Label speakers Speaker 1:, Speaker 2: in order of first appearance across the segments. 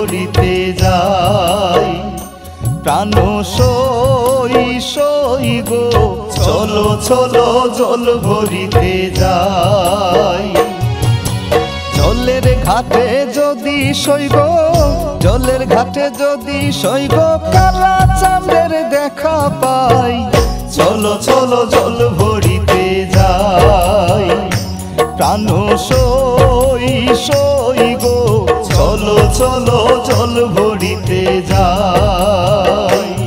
Speaker 1: ভরিতে যাই প্রাণ সই সই গো চলো চলো জল ভরিতে যাই জলের ঘাটে যদি সইব জলের ঘাটে যদি সইব কালা চাঁদের দেখা পাই চলো চলো জল ভরিতে যাই প্রাণ সই সই গো চলো চলো জল ভরিতে যাই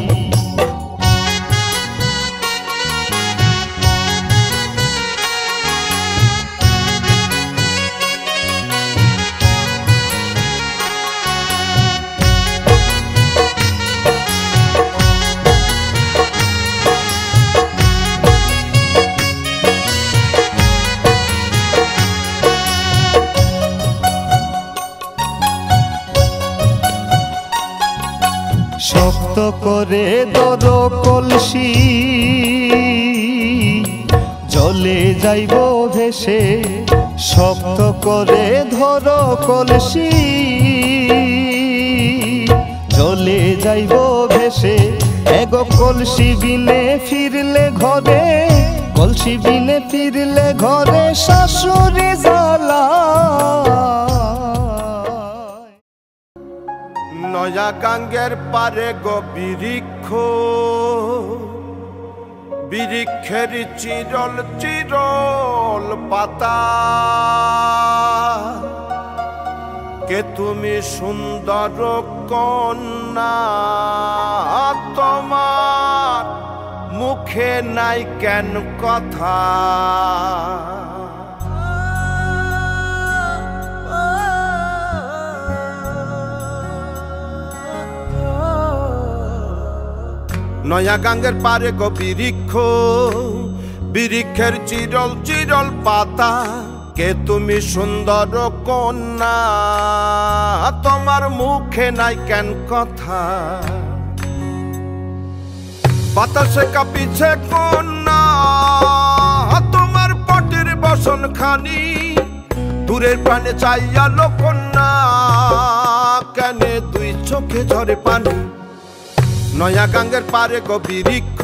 Speaker 1: শক্ত করে দর কলসি জলে যাইব ভেসে শক্ত করে ধর কলসি জলে যাইব ভেসে এগো কলসি বিনে ফিরলে ঘরে কলসি বিনে ফিরলে ঘরে শাশুড়ি জ্বালা
Speaker 2: নয়া গাঙ্গের পারে গো বৃক্ষ বৃক্ষের চিরল চিরল পাতা কে তুমি সুন্দর কন্যা তোমার মুখে নাই কেন কথা নয়া গাঙ্গের পারে গো বৃক্ষ বৃক্ষের চিরল চিরল পাতা কে তুমি সুন্দর কন্যা তোমার মুখে নাই কেন কথা বাতাসে কাঁপিছে কন্যা তোমার পটের বসন খানি দূরের প্রাণে চাইয়া কন্যা কেন দুই চোখে ঝরে পানি নয়া গাঙ্গের পারে গো বৃক্ষ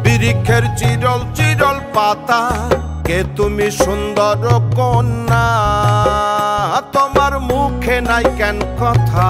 Speaker 2: বৃক্ষের চিরল চিরল পাতা কে তুমি সুন্দর কন্যা তোমার মুখে নাই কেন কথা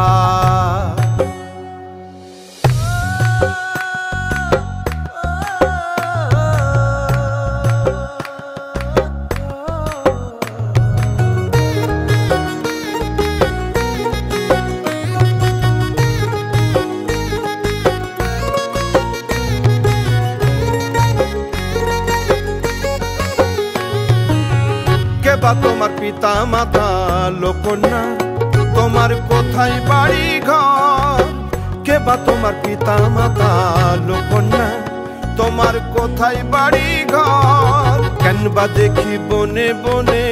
Speaker 2: তোমার পিতা মাতা লোকন্যা তোমার কোথায় বাড়ি ঘর কে বা তোমার পিতা মাতা লোকন্যা তোমার কোথায় বাড়ি ঘর কেন বা দেখি বনে বনে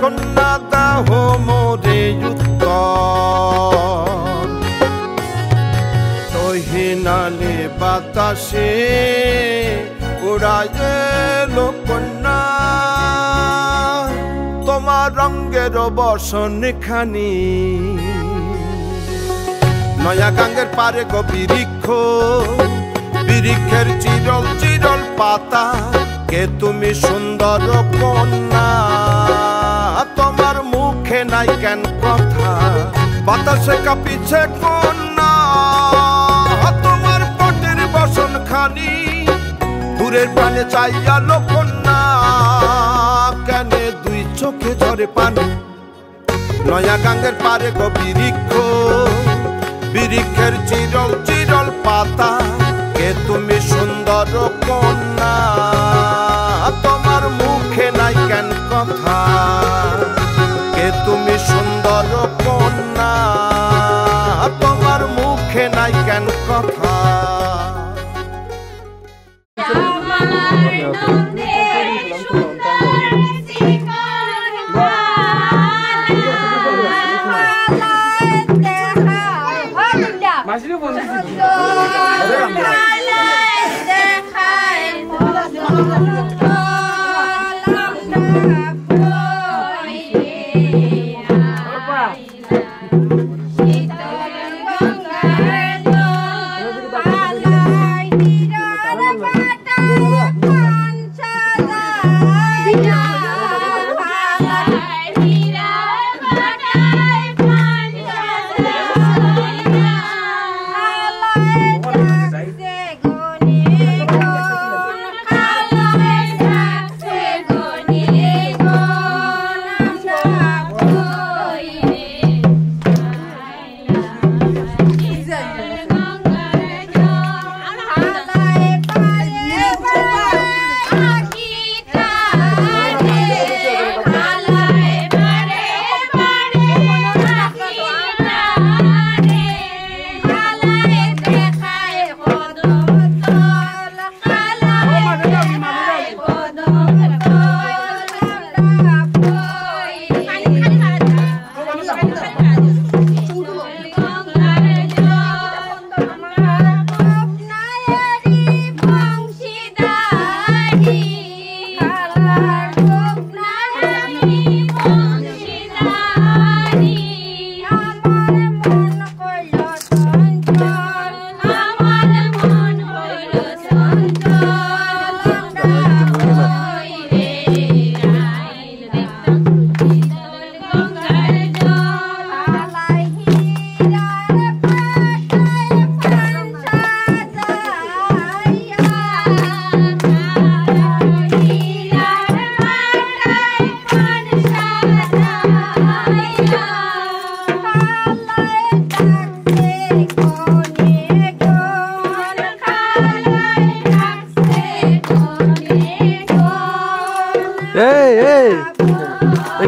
Speaker 2: কন্যা দাহ মোরে উত্তর তহিনালে বাতাসে উড়ায় লোকন্যা তোমার রঙের বসন খানি নয়া গাঙ্গের পারে গো বৃক্ষ বৃক্ষের চিরল চিরল পাতা কে তুমি সুন্দর কন্যা তোমার মুখে নাই কেন কথা বাতাসে কাঁপিছে কন্যা তোমার পটের বসন খানি দূরের প্রাণে চাইয়া কন্যা কেন দুই চোখে ঝরে পানি নয়া গাঙ্গের পারে গো বৃক্ষ বৃক্ষের চিরল চিরল পাতা কে তুমি সুন্দর কন্যা তোমার মুখে নাই কেন কথা কে তুমি সুন্দর কন্যা তোমার মুখে নাই কেন কথা
Speaker 3: Kita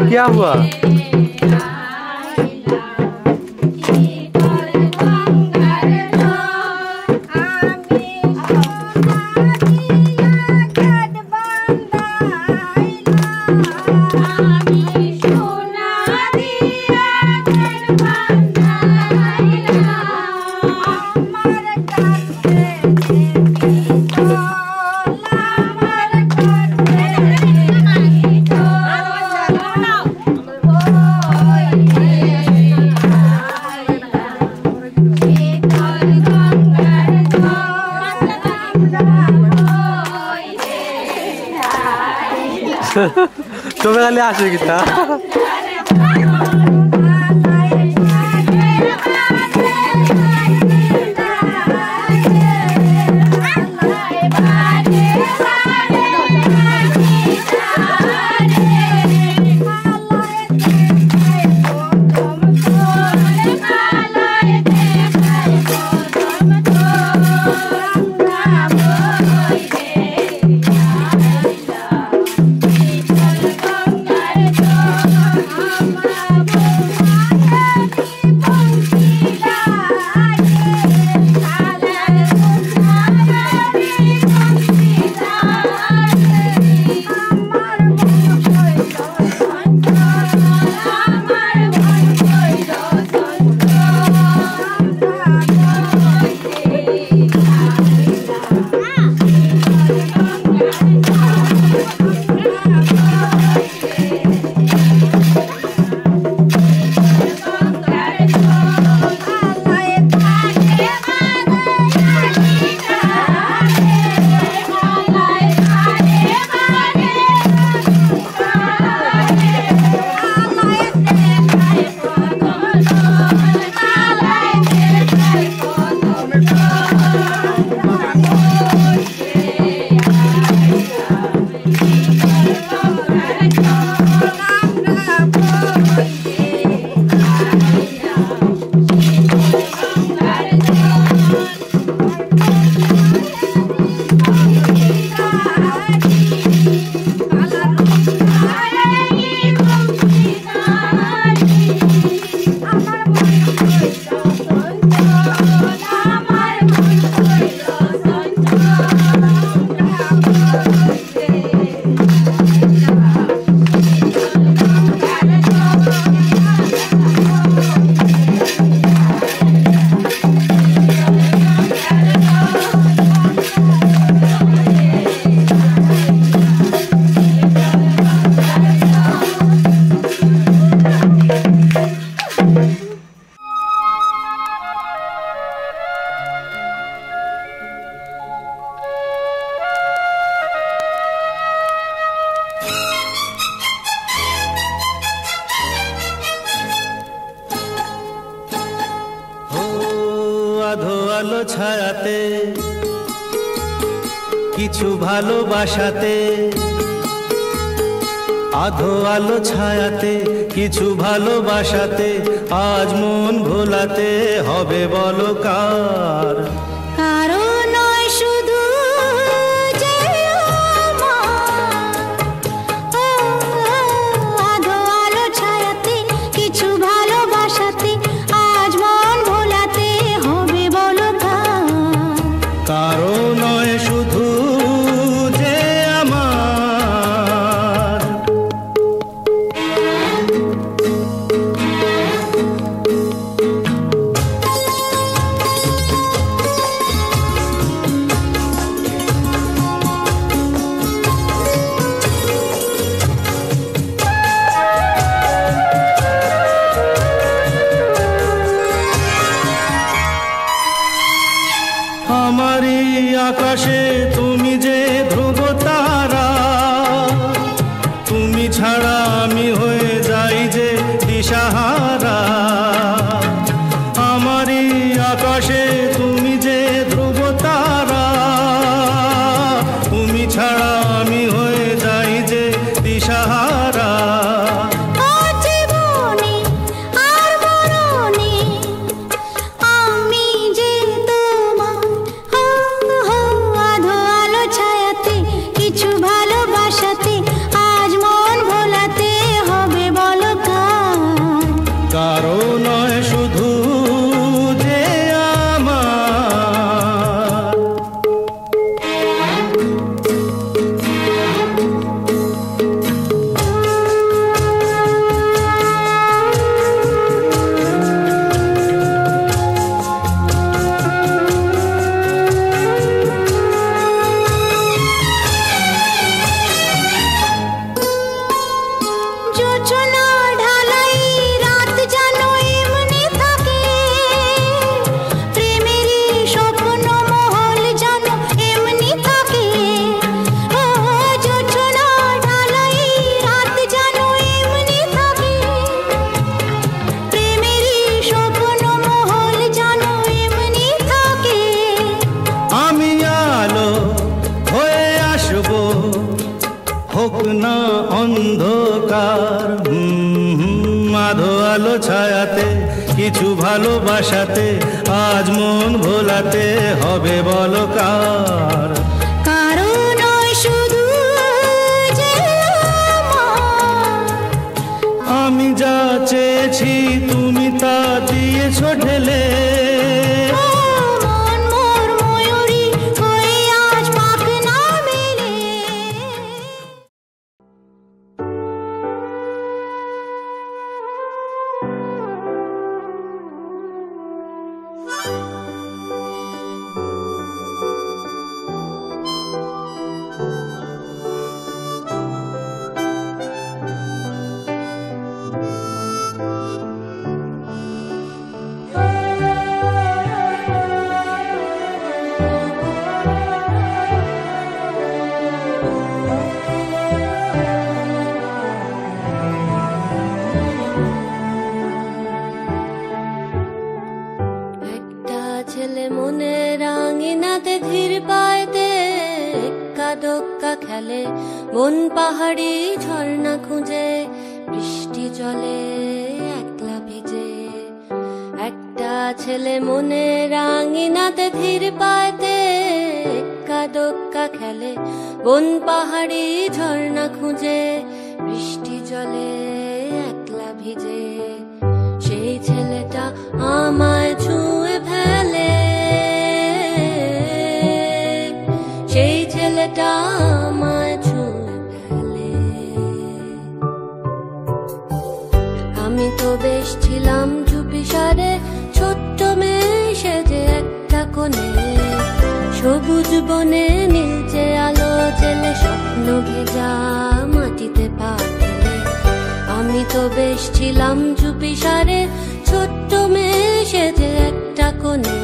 Speaker 3: क्या हुआ? तुम्हें खाली आशे कितना
Speaker 1: আলো ছায়াতে কিছু ভালোবাসাতে, আধো আলো ছায়াতে কিছু ভালোবাসাতে, আজ মন ভোলাতে হবে বলো কার? আমারি আকাশে তুমি যে ধ্রুব তারা, তুমি ছাড়া আমি হয়ে যাই যে দিশাহারা। আকাশে তুমি যে ধ্রুব তারা, তুমি ছাড়া আমি হয়ে যাই যে দিশাহারা। হোক না অন্ধকার, আধো আলো ছায়াতে কিছু ভালোবাসাতে আজ মন ভোলাতে হবে বলো কার। আমি যা চেয়েছি তুমি তা দিয়েছো ঢেলে,
Speaker 4: খেলে বন পাহাড়ি ঝর্ণা খুঁজে বৃষ্টি জলে একলা ভিজে। একটা ছেলে মনে রাঙিনাতে ধীর পায়তে এক্কা দোক্কা খেলে বন পাহাড়ি ঝর্ণা খুঁজে বৃষ্টি জলে একলা ভিজে। সেই ছেলেটা আমায় ছুঁয়ে ফেলে, সেই ছেলেটা আমায় ছুঁয়ে ফেলে। আমি তো বেশ ছিলাম চুপিসারে ছোট্ট মেয়ে সেজে একটা কোণে, সবুজ বনে নীলচে আলো জেলে স্বপ্ন ভেজা মাটিতে পা ফেলে। আমি তো বেশ ছিলাম চুপিসারে ছোট্ট মেয়ে সেজে একটা কোণে,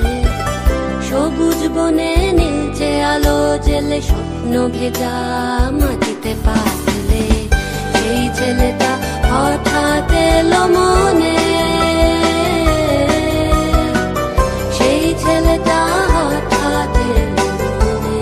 Speaker 4: সবুজ বনে নীলচে আলো জেলে স্বপ্ন ভেজা মাটিতে পা ফেলে। সেই ছেলেটা হঠাৎ এলো মনে, সেই ছেলেটা হঠাৎ এলো মনে।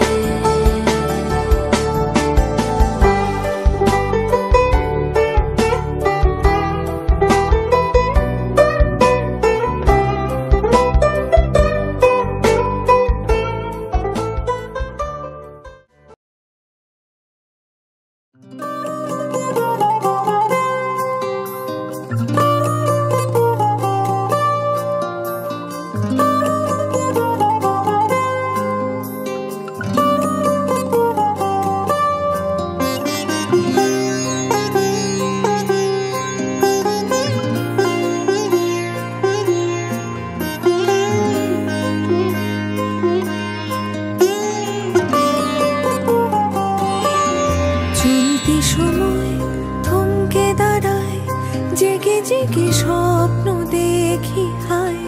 Speaker 5: জেগে স্বপ্ন দেখি হায়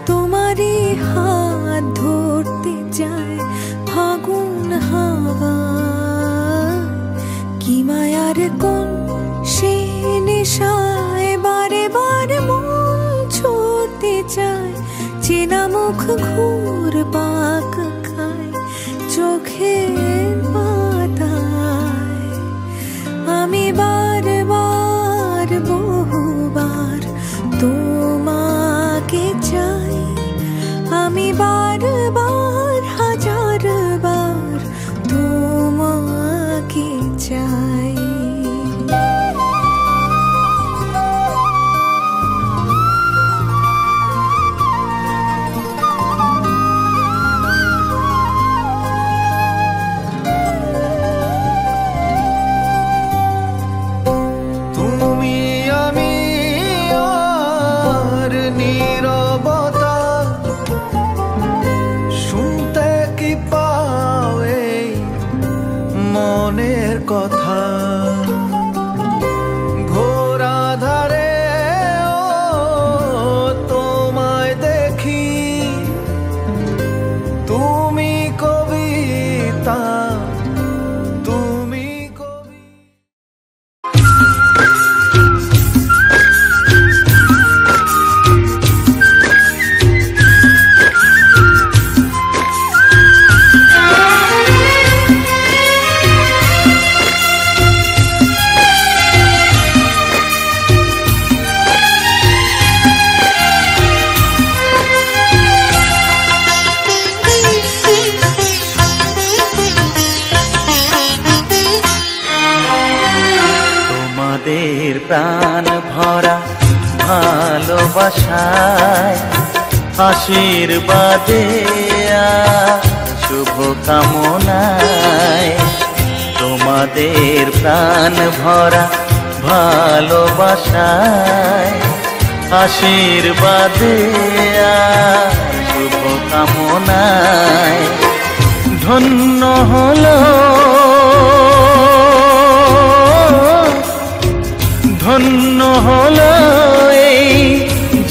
Speaker 5: তোমারই হাত ধরতে যায় ফাগুন হাওয়া। কি মায়ার কোন সে নেশায় বারে বারে মন ছুঁতে চায়, চেনা মুখ ঘুর পাক খায় চোখের পাতায়। আমি বারবার বহুবার তোমাকে চাই, আমি বারবার হাজারবার তোমাকে চাই।
Speaker 1: কথা ঘোরা ধারে তোমায় দেখি, তুমি কবিতা, তুমি কবি।
Speaker 6: প্রাণ ভরা ভালোবাসায় আশীর্বাদে শুভ কামনায়, তোমাদের প্রাণ ভরা ভালোবাসায় আশীর্বাদে শুভ কামনায় ধন্য হলো ধন্য হলো এই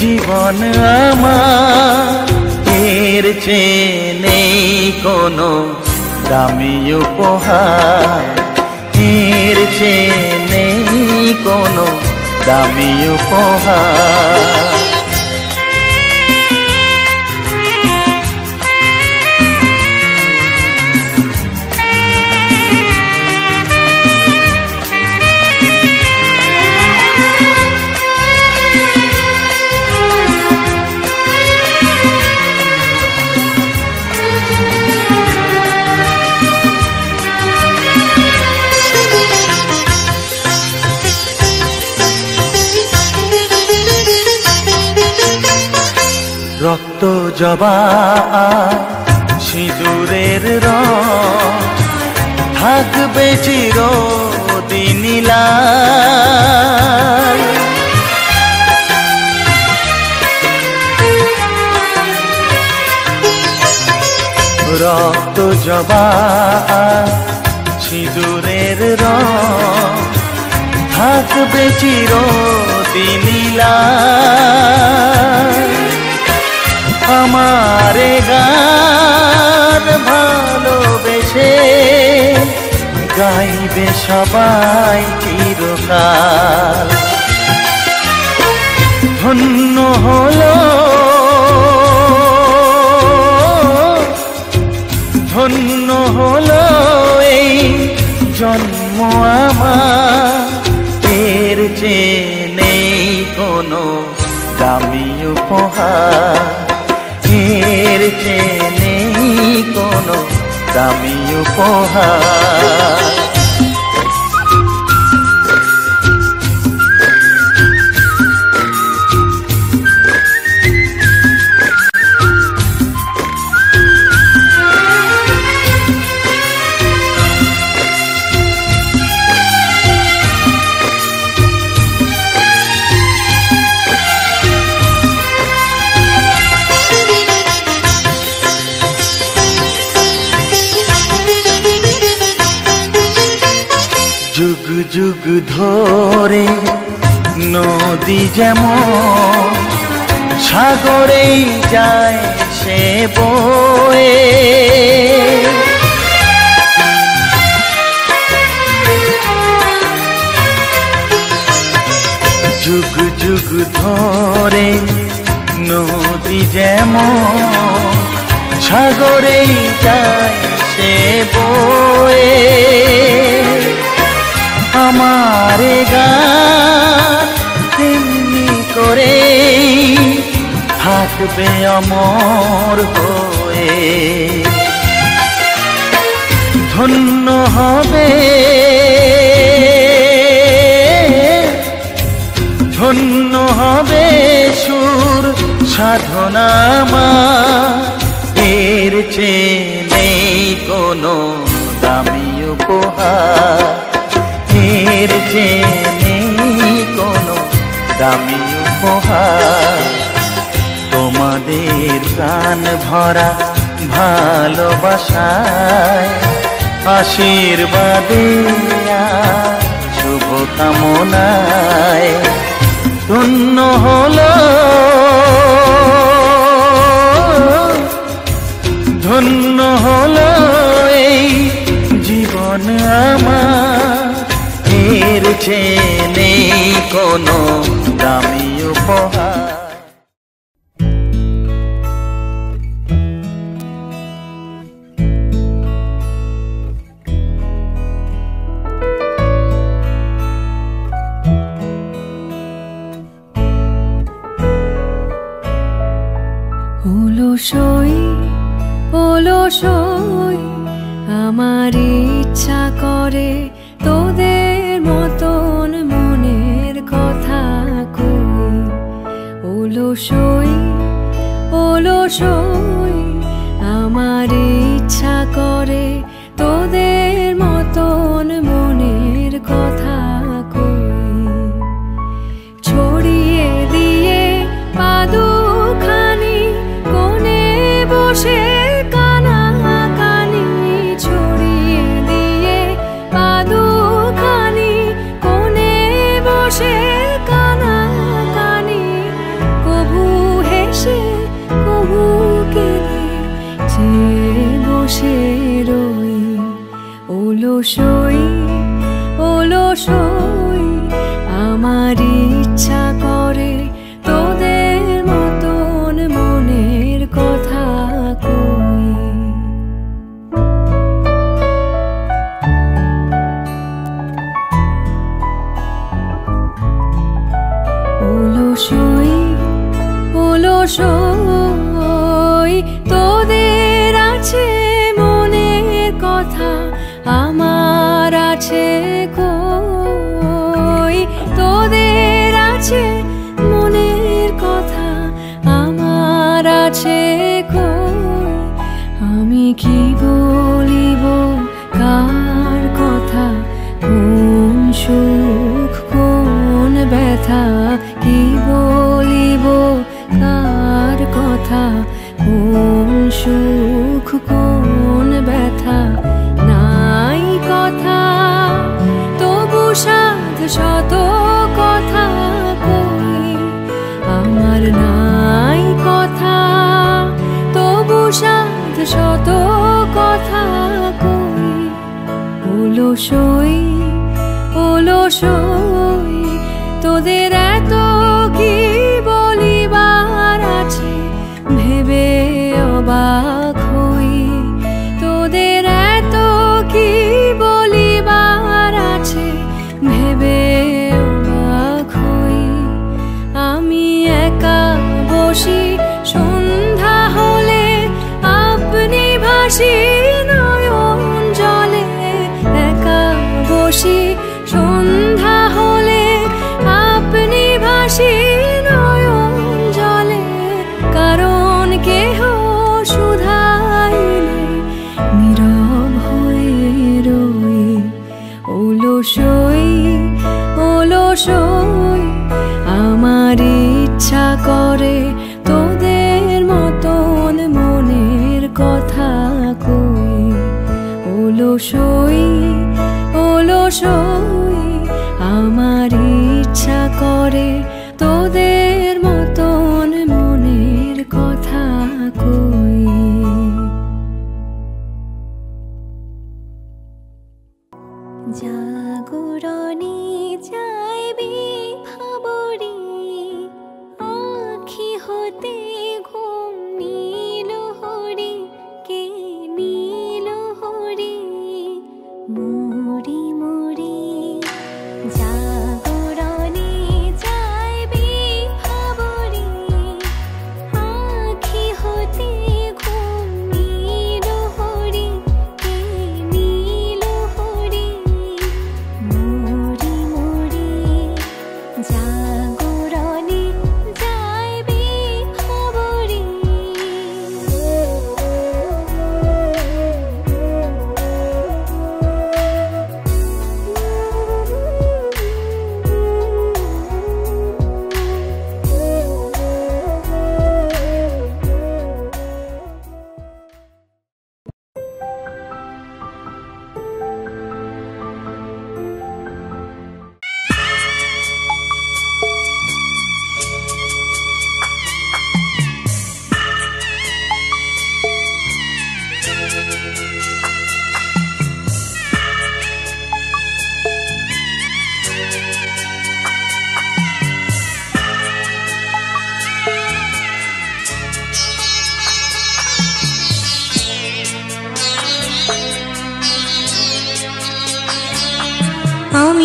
Speaker 6: জীবন আমার, এর চেয়ে নেই কোনো দামি উপহার, এর চেয়ে নেই কোনো দামি উপহার। রক্ত জবা সিঁদুরের রং থাকবে চিরদিন লাল, রক্ত জবা সিঁদুরের রং থাকবে চিরদিন লাল। আমারে গান ভালোবেসে গাইবে সবাই চিরকাল, ধন্য হলো ধন্য হলো এই জন্ম আমার, এর চেয়ে নেই কোনো দামি উপহার, এর চেয়ে নেই কোনো দামি উপহার। যুগ যুগ ধরে নদী যেমন সাগরেই যায় সে বয়ে, যুগ যুগ ধরে নদী যেমন সাগরেই যায় সে বয়ে। আমার গান তেমনি করে থাকবে অমর হয়ে। ধন্য হবে ধন্য হবে সুর সাধনা আমার, এর চেয়ে নেই কোনো দামি উপহার, এর চেয়ে নেই কোনো দামি উপহার। তোমাদের প্রাণ ভরা ভালোবাসায়, আশীর্বাদে শুভকামনায় ধন্য হলো ধন্য হলো এই জীবন আমার, এর চেয়ে নেই কোনো দামি উপহার।
Speaker 5: অলসই আমার ইচ্ছা করে তোদের মতন মনের কথা কই। অলসই আমার ইচ্ছা করে তোদের মতন মনের কথা কই। ছড়িয়ে দিয়ে পাদুখানি কোণে বসে কানাকানি, ছড়িয়ে দিয়ে পাদুখানি কোণে বসে কানাকানি, কবু হেসে কবু কেঁদে চেয়ে বসে রই। অলসই আমার ইচ্ছা করে তোদের মতন মনের কথা কই। অলসই তোদের আছে মনের কথা, আমার আছে কই। তোদের আছে মনের কথা, আমার আছে কই। আমি কি বলিব কার কথা, কোন সুখ কোন ব্যথা, কি বলিব কার কথা, কোন সুখ কোন ব্যথা। নাই কথা তবু সাধ শত কথা কই, আমার নাই কথা তবু সাধ শত কথা কই। অলসই তোদের এত কি বলিবার আছে, ভেবে অবাক হই। তোদের এত কি বলিবার আছে, ভেবে অবাক হই। আমি একা বসি সন্ধ্যা হলে, আপনি ভাসি নয়ন জলে। একা বসি সন্ধ্যা হলে, আপনি ভাসি নয়ন জলে। কারণ কেহ শুধাইলে নীরব হয়ে রই। অলসই আমার ইচ্ছা করে তোদের মতন মনের কথা কই। অলসই আমার ইচ্ছা করে তোদের মতন মনের কথা কই।
Speaker 4: জাগরণে যাইবে ভাবরি, আখি হতে ঘুম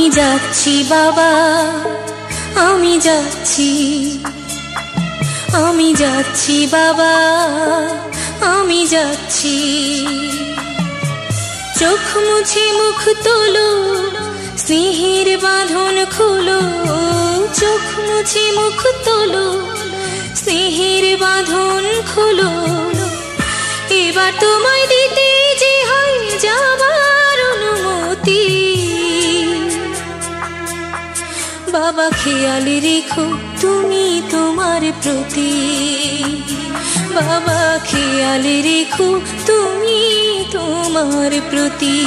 Speaker 5: আমি যাচ্ছি বাবা, আমি যাচ্ছি, আমি যাচ্ছি বাবা, আমি যাচ্ছি। চোখ মুছে মুখ তোলো, স্নেহের বাঁধন খোলো, চোখ মুছে মুখ তোলো, স্নেহের বাঁধন খোলো। এবার তোমায় দিতে যে হয় যাবার অনুমতি। বাবা খেয়াল রেখো তুমি তোমার প্রতি, বাবা খেয়াল রেখো তুমি তোমার প্রতি।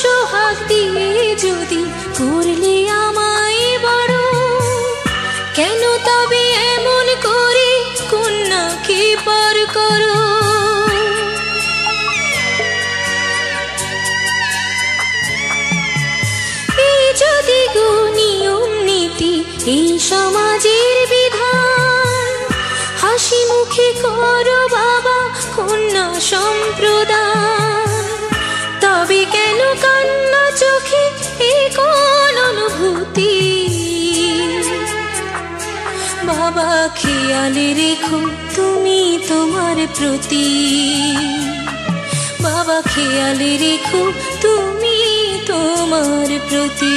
Speaker 5: সোহাগ দিয়ে যদি করলে আমায় বড়, কেন তবে এমন করে কন্যাকে পর করো? এই যদি গো নিয়ম নীতি, এই সমাজের বিধান, হাসি মুখে করো বাবা কন্যা সম্প্রদান। তবে কেন কান্না চোখে এই কোন অনুভূতি? বাবা খেয়াল রেখো তুমি তোমার প্রতি, বাবা খেয়াল রেখো তুমি তোমার প্রতি।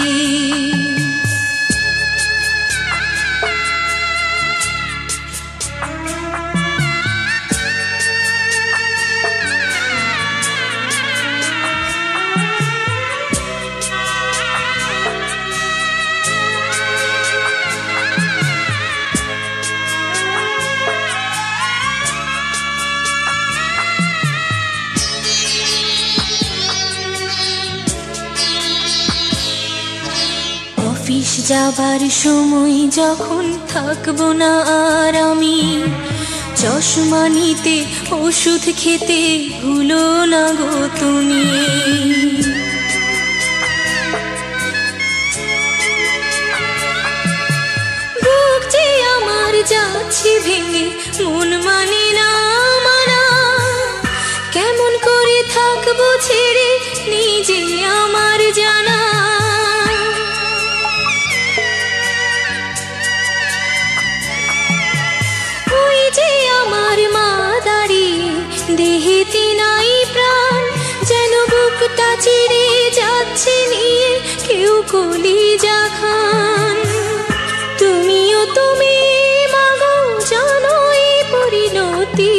Speaker 5: অফিস যাবার সময় যখন থাকবো না আর আমি, চশমা নিতে ওষুধ খেতে ভুলো না গো তুমি। বুক যে আমার যাচ্ছে ভেঙে, মন মানে না মানা, কেমন করে থাকবো ছেড়ে নিজে আমার জানা। আমার মা দাঁড়িয়ে দেহেতে নাই প্রাণ, যেন বুকটা চিরে যাচ্ছে নিয়ে কেউ কলিজা খান। তুমিও তুমি মাগো জানো এই পরিণতি।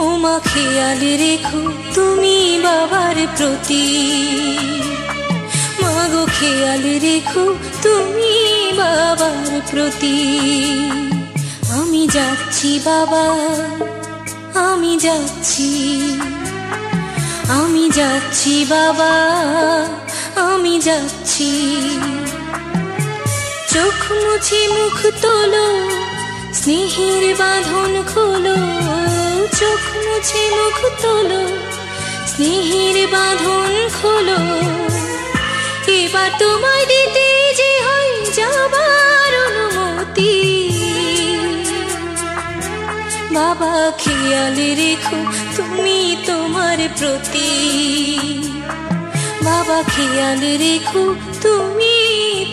Speaker 5: ও মা খেয়াল রেখো তুমি বাবার প্রতি, মাগো খেয়াল রেখো তুমি বাবার প্রতি। আমি যাচ্ছি বাবা, আমি যাচ্ছি, আমি যাচ্ছি বাবা, আমি যাচ্ছি। চোখ মুছে মুখ তোলো, স্নেহের বাঁধন খোলো, চোখ মুছে মুখ তোলো, স্নেহের বাঁধন খোলো। এবার তোমায় দিতে যে হয় যাবার অনুমতি। বাবা খেয়াল রেখো তুমি তোমার প্রতি, বাবা খেয়াল রেখো তুমি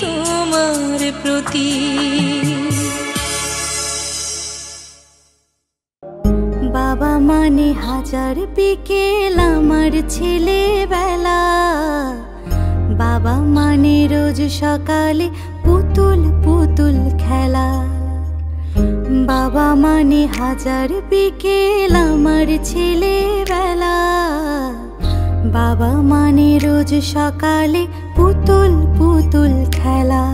Speaker 5: তোমার প্রতি।
Speaker 4: বাবা মানে হাজার বিকেল আমার ছেলেবেলা, বাবা মানে রোজ সকালে পুতুল পুতুল খেলা। বাবা মানে হাজার বিকেল আমার ছেলেবেলা, বাবা মানে রোজ সকালে পুতুল পুতুল খেলা।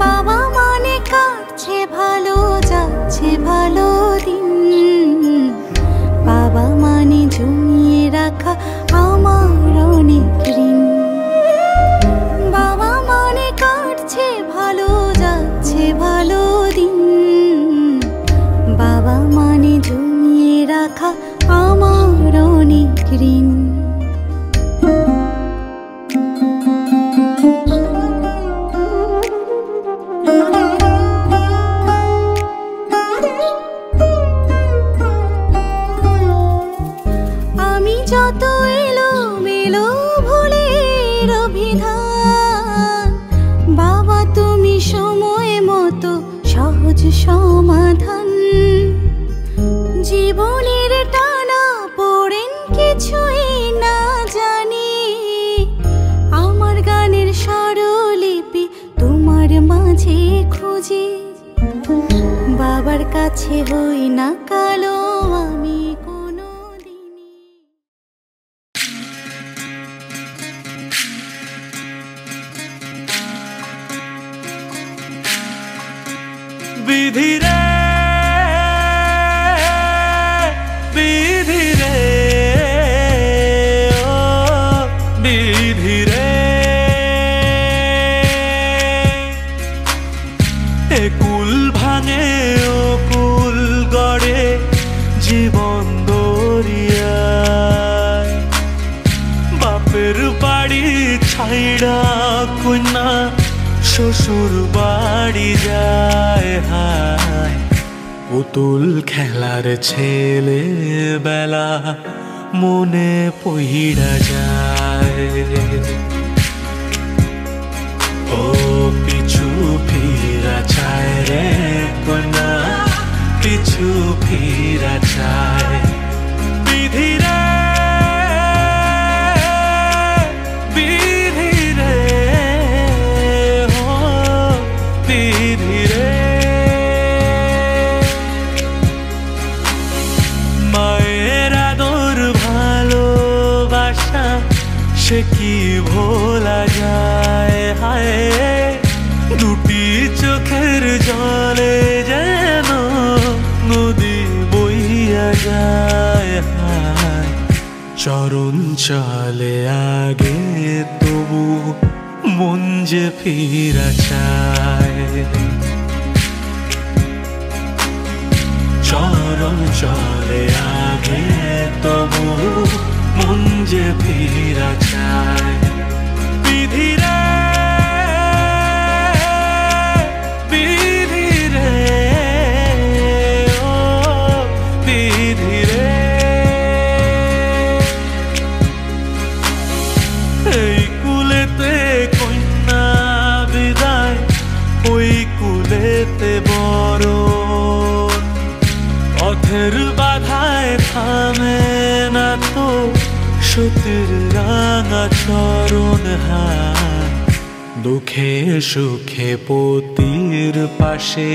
Speaker 4: বাবা মানে কাটছে ভালো যাচ্ছে ভালো দিন, বাবা মানে জমিয়ে রাখা আমার ঋণ। আমি যত এলো মেলো ভুলের অভিধান, বাবা তুমি সময় মতো সহজ সমাধান। জীবনের টানা পড়েন কিছুই না জানি, আমার গানের স্বরলিপি তোমার মাঝে খুঁজি। বাবার কাছে হই না কালো আমি কোনো দিনই।
Speaker 1: বিধি রে বিধি রে ও বিধি রে, এ কুল ভাঙে ও কুল গড়ে জীবন দরিয়ায়। বাপের বাড়ি ছাইড়া কন্যা শ্বশুর বাড়ি যায় হায়, পুতুল খেলার ছেলে বেলা মনে পইড়া যায়। ও পিছু ফিরা চায় রে কন্যা, পিছু ফিরা চায়। বিধি রে বিধি রে ও বিধি রে, মায়ের আদর ভালোবাসা সে কি ভোলা যায় হায়, দুটি চোখের জলে যেন নদী বইয়া যায় হায়। চরণ চলে আগে তবু মন যে ফিরা চায়, চরণ চলে আগে তবু মন যে ফিরা চায়। বিধি রে বিধি রে ও বিধি রে, এই কুলেতে কন্যা বিদায়, ওই কুলেতে বরণ। পথের বাধায় থামে না তো সতীর রাঙা চরণ হায়, দুঃখে সুখে পতির পাশে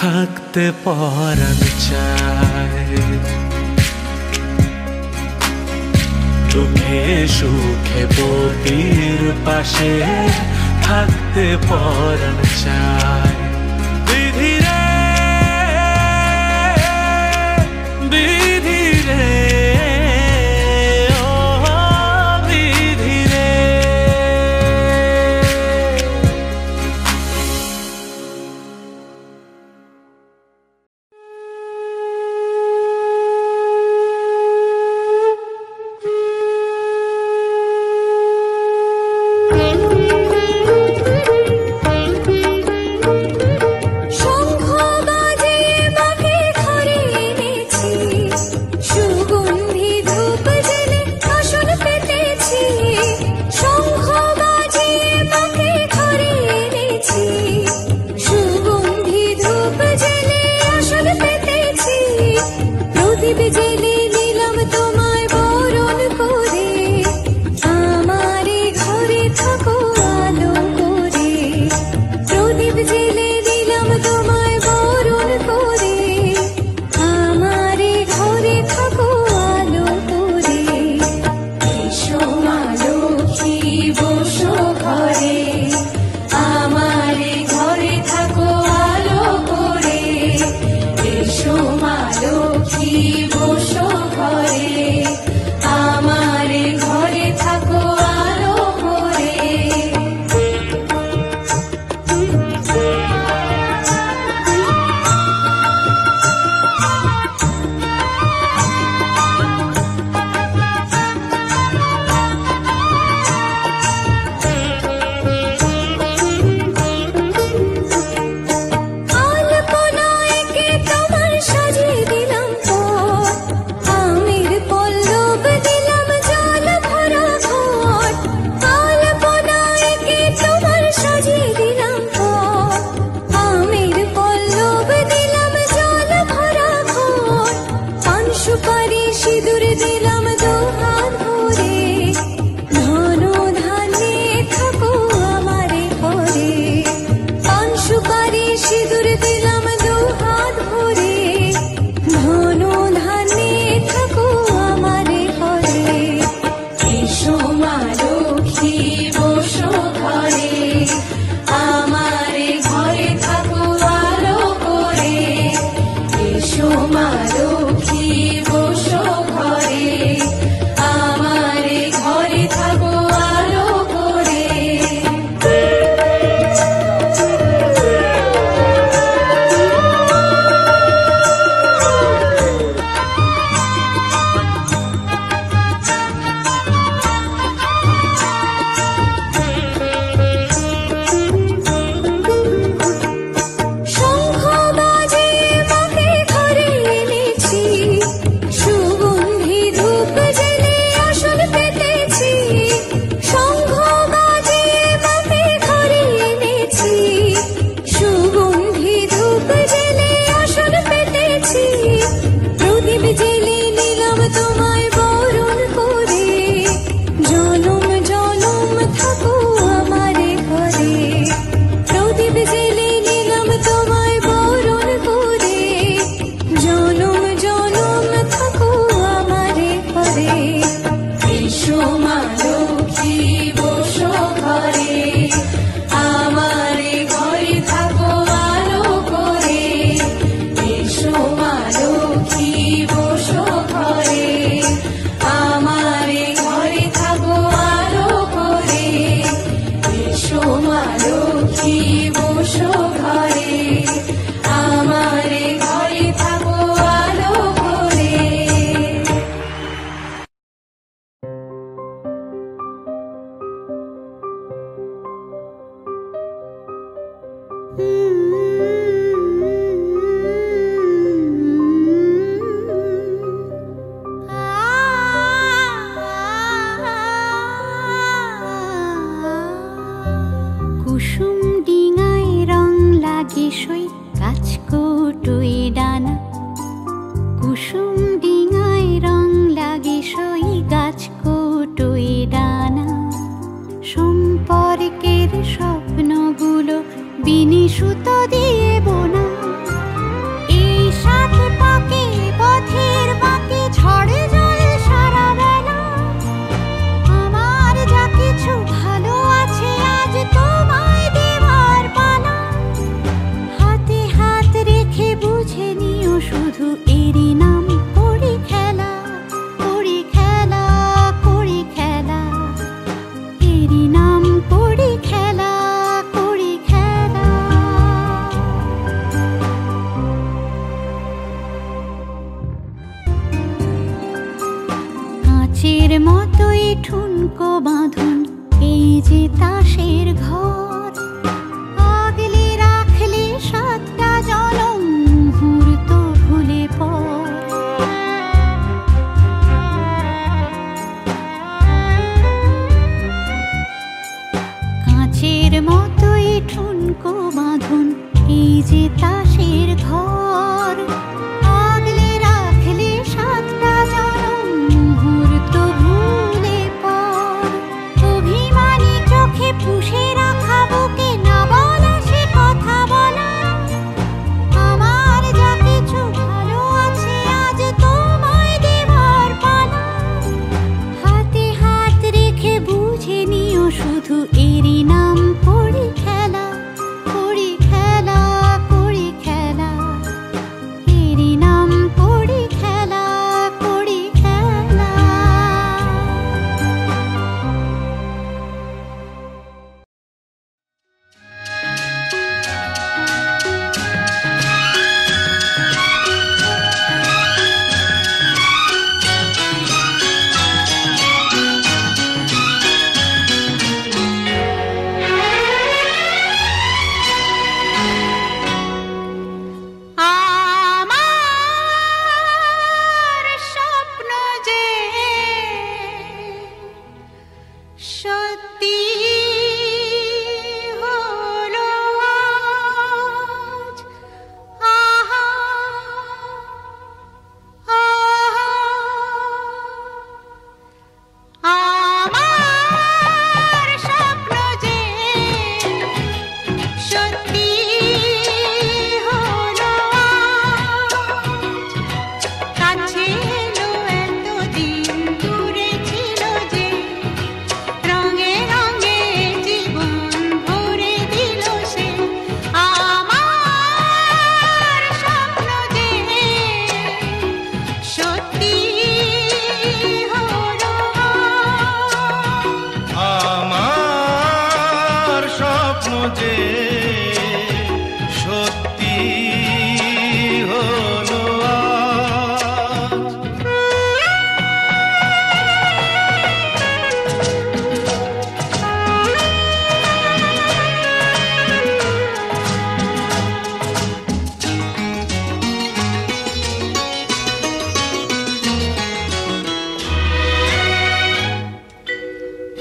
Speaker 1: থাকতে পরাণ চায়। দুঃখে সুখে পতির পাশে থাকতে পরাণ চায়। বিধি রে বিধি রে ও বিধি রে।
Speaker 4: ঠুনকো বাঁধন এই যে তাসের ঘর, আগলে রাখলে সাতটা জনম মুহূর্ত ভুলে পর। কাঁচের মতোই ঠুনকো বাঁধন এই যে তাসের ঘর, আগলে রাখলে সাতটা জনম মুহূর্ত ভুলে পর। অভিমানী চোখে পুষে রাখা বুকে না বলা সে কথা বলা, আমার যা কিছু ভালো আছে আজ তোমায় দেবার পালা। হাতে হাত রেখে বুঝে নিও শুধু এরই নাম করি খেলা, করি খেলা, করি খেলা, এরই নাম করি খেলা, করি খেলা। আমার স্বপ্ন যে সত্যি হলো আজ। আহা, আহা, আমার স্বপ্ন যে সত্যি হলো আজ। কাছে এলো এতদিন দূরে ছিল যে, রঙে রঙে জীবন ভরে দিল সে। আমার স্বপ্ন যে সত্যি হলো আজ।
Speaker 1: আমার স্বপ্ন যে সত্যি হলো আজ।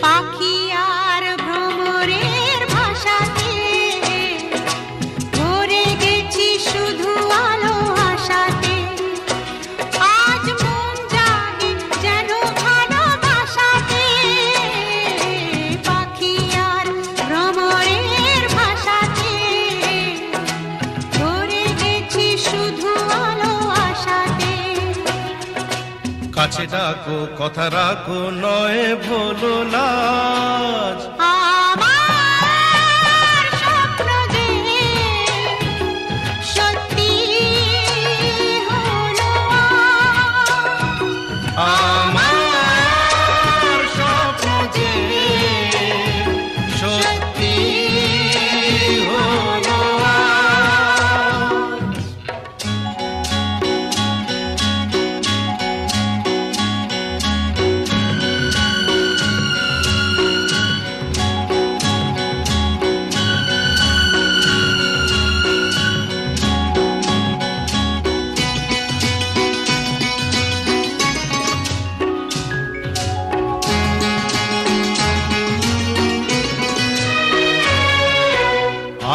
Speaker 4: পাখি আর ভ্রমরের ভাষাতে ভরে গেছি শুধু আলো আশাতে। আজ মন জাগে যেন ভালোবাসাতে, পাখি আর ভ্রমরের ভাষাতে ভরে গেছি শুধু আলো আশাতে।
Speaker 1: কাছে ডাকো কথা রাখো নয় ভোলো লাজ।
Speaker 4: আমার স্বপ্ন যে সত্যি হলো আজ।
Speaker 1: আমার স্বপ্ন যে সত্যি হলো আজ।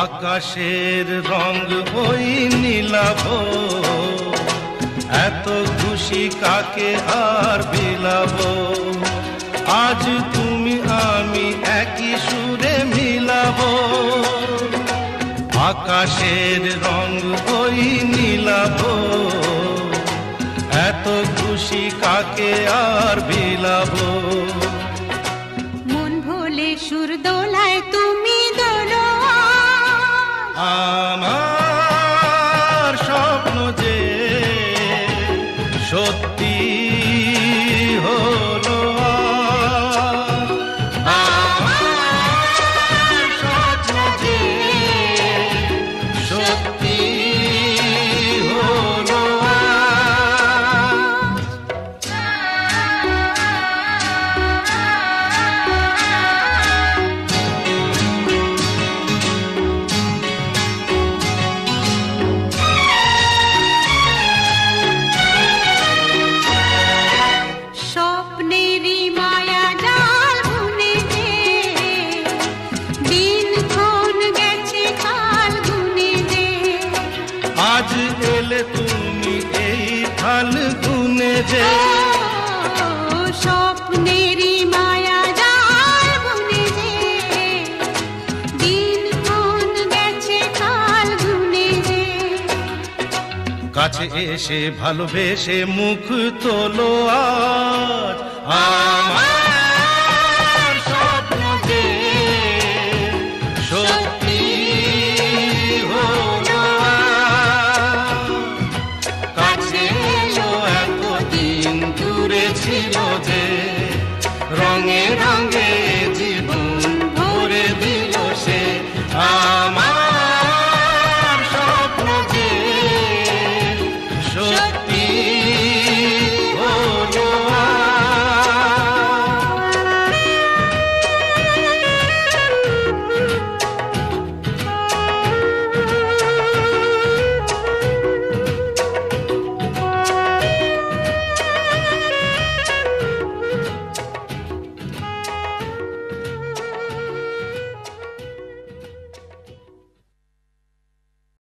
Speaker 1: আকাশের রং ওই নীলাভ, এত খুশি কাকে আর বিলাবো। আজ তুমি আমি একই সুরে মিলাবো। আকাশের রং ওই নীলাভ, এত খুশি কাকে আর বিলাবো।
Speaker 4: মন ভোলে সুর দোলায় তুমি দোলো
Speaker 1: আমার স্বপ্ন যে সত্যি হলো আজ। আমার স্বপ্ন যে সত্যি হলো আজ। এলে তুমি এই ফাল্গুনে যে
Speaker 4: স্বপ্নেরই মায়া জাল বুনে যে দিন কোন গেছে কাল গুনে যে
Speaker 1: কাছে এসে ভালোবেসে মুখ তোলো আজ আমার